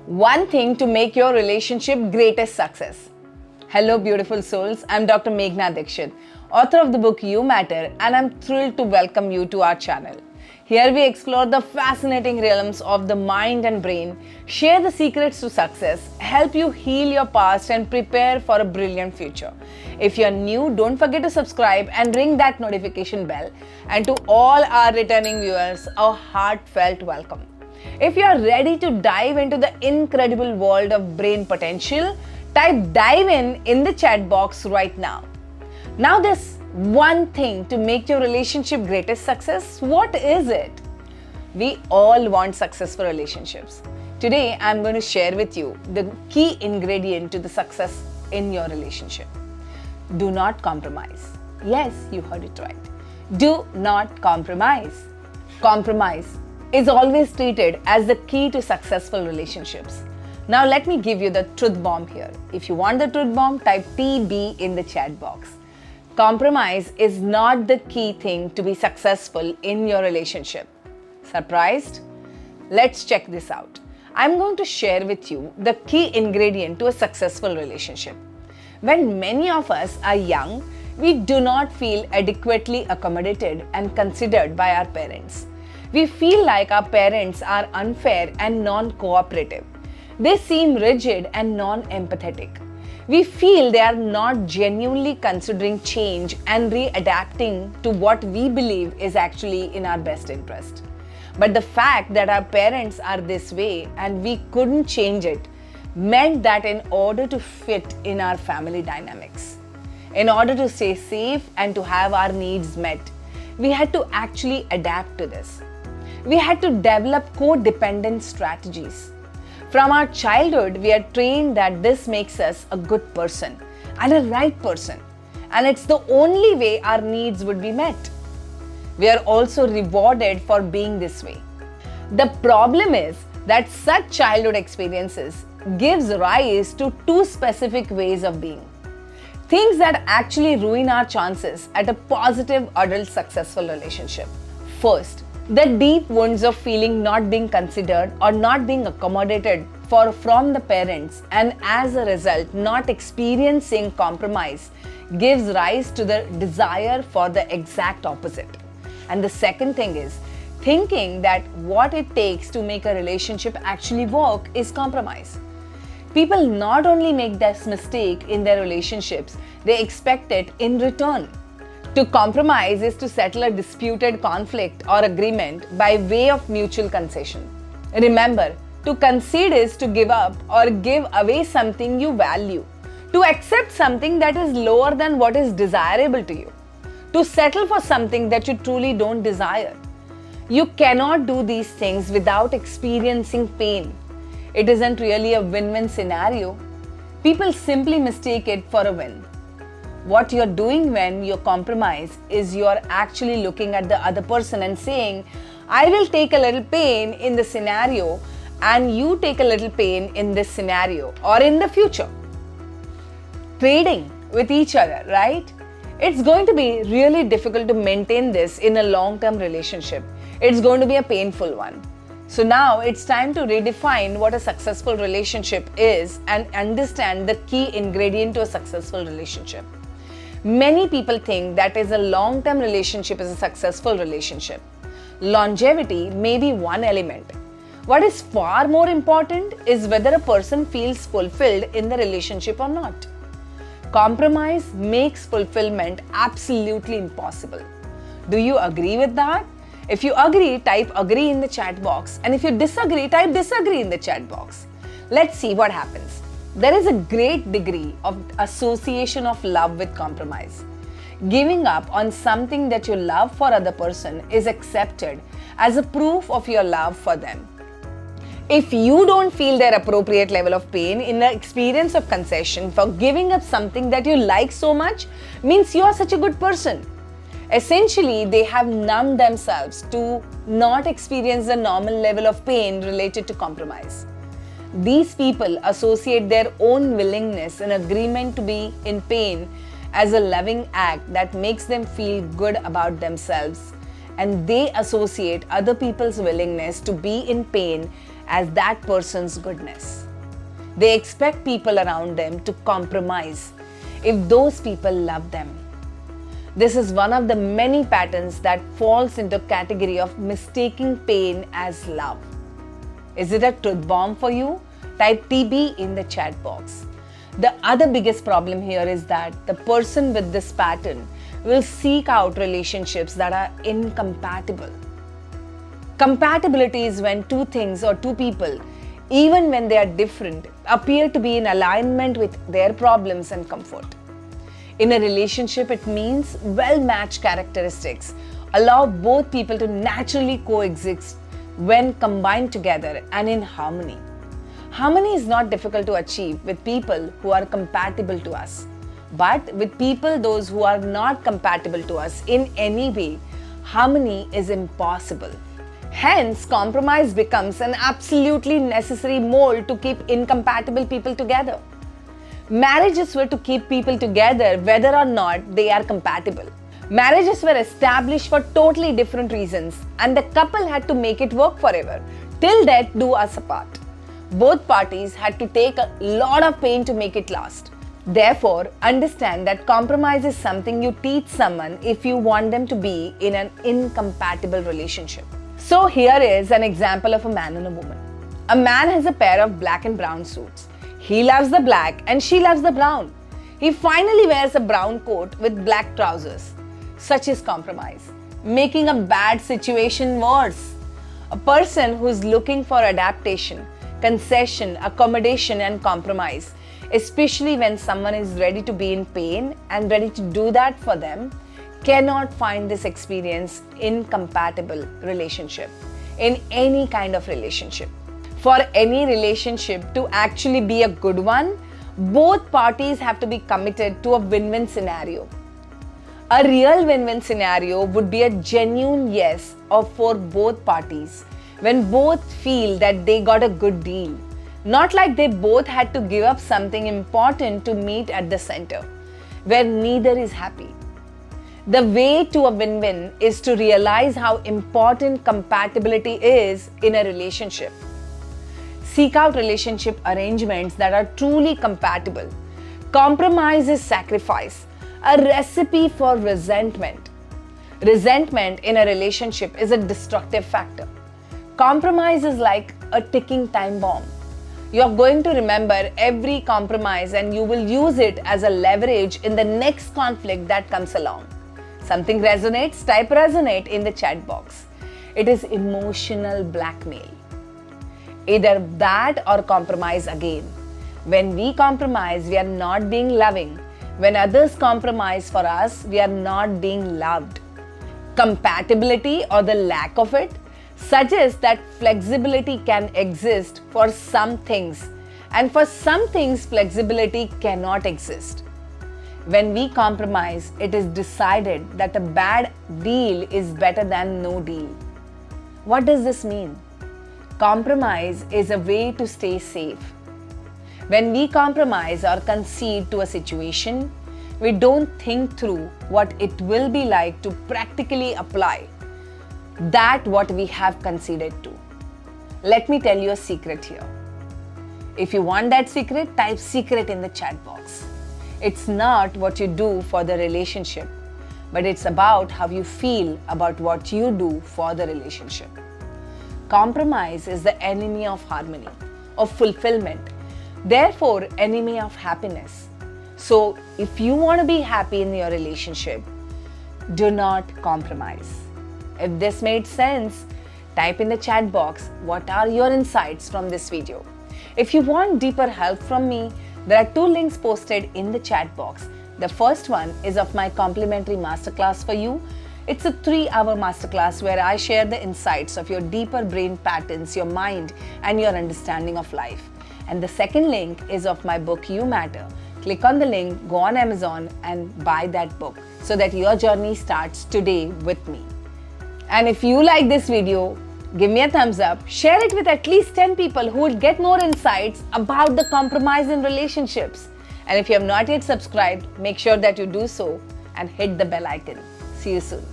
One thing to make your relationship greatest success. Hello, beautiful souls. I'm Dr. Meghana Dikshit, author of the book You Matter, and I'm thrilled to welcome you to our channel. Here we explore the fascinating realms of the mind and brain, share the secrets to success, help you heal your past, and prepare for a brilliant future. If you're new, don't forget to subscribe and ring that notification bell. And to all our returning viewers, a heartfelt welcome. If you are ready to dive into the incredible world of brain potential, type dive in the chat box right now. Now this one thing to make your relationship greatest success, what is it? We all want successful relationships. Today I'm going to share with you the key ingredient to the success in your relationship. Do not compromise. Yes, you heard it right. Do not compromise. Compromise is always treated as the key to successful relationships. Now let me give you the truth bomb here. If you want the truth bomb, type TB in the chat box. Compromise is not the key thing to be successful in your relationship. Surprised? Let's check this out. I'm going to share with you the key ingredient to a successful relationship. When many of us are young, we do not feel adequately accommodated and considered by our parents. We feel like our parents are unfair and non-cooperative. They seem rigid and non-empathetic. We feel they are not genuinely considering change and readapting to what we believe is actually in our best interest. But the fact that our parents are this way and we couldn't change it meant that in order to fit in our family dynamics, in order to stay safe and to have our needs met, we had to actually adapt to this. We had to develop codependent strategies. From our childhood, we are trained that this makes us a good person and a right person, and it's the only way our needs would be met. We are also rewarded for being this way. The problem is that such childhood experiences gives rise to two specific ways of being. Things that actually ruin our chances at a positive adult successful relationship. First, the deep wounds of feeling not being considered or not being accommodated from the parents, and as a result not experiencing compromise, gives rise to the desire for the exact opposite. And the second thing is thinking that what it takes to make a relationship actually work is compromise. People not only make this mistake in their relationships, they expect it in return. To compromise is to settle a disputed conflict or agreement by way of mutual concession. Remember, to concede is to give up or give away something you value, to accept something that is lower than what is desirable to you, to settle for something that you truly don't desire. You cannot do these things without experiencing pain. It isn't really a win-win scenario. People simply mistake it for a win. What you're doing when you compromise is you're actually looking at the other person and saying, I will take a little pain in the scenario and you take a little pain in this scenario or in the future. Trading with each other, right? It's going to be really difficult to maintain this in a long-term relationship. It's going to be a painful one. So now it's time to redefine what a successful relationship is and understand the key ingredient to a successful relationship. Many people think that is a long-term relationship is a successful relationship. Longevity may be one element. What is far more important is whether a person feels fulfilled in the relationship or not. Compromise makes fulfillment absolutely impossible. Do you agree with that? If you agree, type agree in the chat box, and if you disagree, type disagree in the chat box. Let's see what happens. There is a great degree of association of love with compromise. Giving up on something that you love for other person is accepted as a proof of your love for them. If you don't feel their appropriate level of pain in the experience of concession for giving up something that you like so much, means you are such a good person. Essentially, they have numbed themselves to not experience the normal level of pain related to compromise. These people associate their own willingness and agreement to be in pain as a loving act that makes them feel good about themselves, and they associate other people's willingness to be in pain as that person's goodness. They expect people around them to compromise if those people love them. This is one of the many patterns that falls into category of mistaking pain as love. Is it a truth bomb for you? Type TB in the chat box. The other biggest problem here is that the person with this pattern will seek out relationships that are incompatible. Compatibility is when two things or two people, even when they are different, appear to be in alignment with their problems and comfort. In a relationship, it means well-matched characteristics allow both people to naturally coexist when combined together and in harmony. Harmony is not difficult to achieve with people who are compatible to us. But with people those who are not compatible to us in any way, harmony is impossible. Hence, compromise becomes an absolutely necessary mold to keep incompatible people together. Marriages were to keep people together whether or not they are compatible. Marriages were established for totally different reasons, and the couple had to make it work forever, till death do us apart. Both parties had to take a lot of pain to make it last. Therefore, understand that compromise is something you teach someone if you want them to be in an incompatible relationship. So here is an example of a man and a woman. A man has a pair of black and brown suits. He loves the black and she loves the brown. He finally wears a brown coat with black trousers. Such is compromise, making a bad situation worse. A person who is looking for adaptation, concession, accommodation and compromise, especially when someone is ready to be in pain and ready to do that for them, cannot find this experience incompatible relationship in any kind of relationship. For any relationship to actually be a good one, both parties have to be committed to a win-win scenario. A real win-win scenario would be a genuine yes for both parties when both feel that they got a good deal. Not like they both had to give up something important to meet at the center, where neither is happy. The way to a win-win is to realize how important compatibility is in a relationship. Seek out relationship arrangements that are truly compatible. Compromise is sacrifice, a recipe for resentment. Resentment in a relationship is a destructive factor. Compromise is like a ticking time bomb. You're going to remember every compromise and you will use it as a leverage in the next conflict that comes along. Something resonates? Type resonate in the chat box. It is emotional blackmail. Either that or compromise again. When we compromise, we are not being loving. When others compromise for us, we are not being loved. Compatibility or the lack of it suggests that flexibility can exist for some things, and for some things flexibility cannot exist. When we compromise, it is decided that a bad deal is better than no deal. What does this mean? Compromise is a way to stay safe. When we compromise or concede to a situation, we don't think through what it will be like to practically apply that what we have conceded to. Let me tell you a secret here. If you want that secret, type secret in the chat box. It's not what you do for the relationship, but it's about how you feel about what you do for the relationship. Compromise is the enemy of harmony, of fulfillment, therefore enemy of happiness. So if you want to be happy in your relationship, do not compromise. If this made sense, type in the chat box what are your insights from this video. If you want deeper help from me, there are 2 links posted in the chat box. The first one is of my complimentary masterclass for you. It's a 3-hour masterclass where I share the insights of your deeper brain patterns, your mind, and your understanding of life. And the second link is of my book, You Matter. Click on the link, go on Amazon and buy that book so that your journey starts today with me. And if you like this video, give me a thumbs up, share it with at least 10 people who would get more insights about the compromise in relationships. And if you have not yet subscribed, make sure that you do so and hit the bell icon. See you soon.